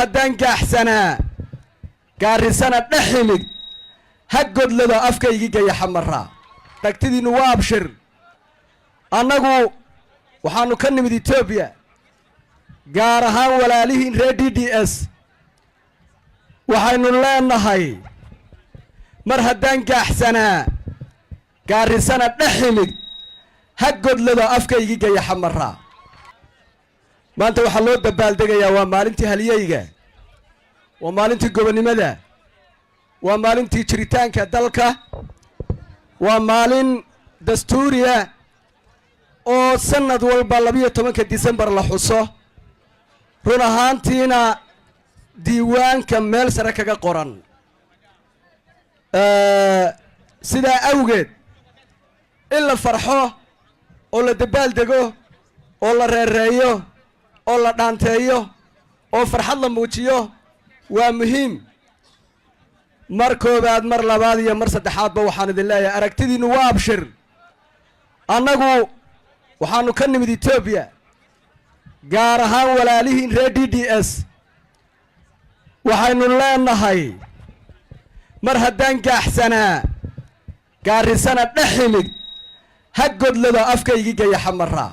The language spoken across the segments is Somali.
هدان كأحسنا قارسنا دحيمك هقد لذا أفكا يجي يحمرها تكتدي نواب شر أنغو وحانو كنمي دي توبيا قارها ولا ليهن ريدي دي اس وحانو لان هاي مرهدان كأحسنا قارسنا دحيمك هقد لذا أفكا يجي يحمرها ما أنت وحلو دبال دقيا ومالنتي هلييغا ومالنتي غوبنيمدا ومالنتي جريتانكا دالكا ومالن دستوريا oo sanad walba 12 December la xuso run ahaantiina diiwaanka meel sare kaga qoran sida awgeed in la farxo oo la dabaal dego oo la reereeyo oo la dhaanteeyo oo farxad la muujiyo waa muhiim mar koobaad mar labaad iyo mar saddexaad ba waxaan idin leeyahay aragtidiinu waa abshir annagu waxaanu ka nimid Ethiopia gaar ahaan walaalihiin reer DDS waxaynu leenahay mar haddaan gaaxsanaa gaarisana dhaximid hagod lada afkaygi gaya xamarra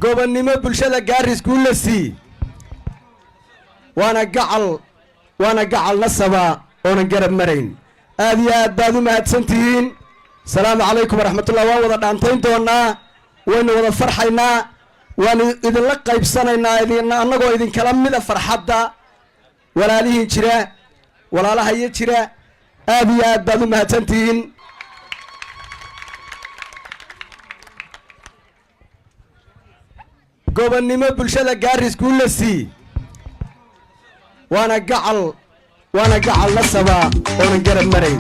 gobonnimo bulshada gaaris guulasi waana gacal nasaba oo garab marayn aad iyo aad baad u mahadsantihiin salaamu calaykum waraxmatullahi waan wada dhaantayn doonaa waynu wada farxaynaa waan idinla qaybsanaynaa annagoo idinkala mida farxadda walaalihiin jira walaalaha iyo jira aad iyo aad baad u mahadsantihiin gobonnimo bulshada gaaris guulasi waana gacal nasaba oo garab marayn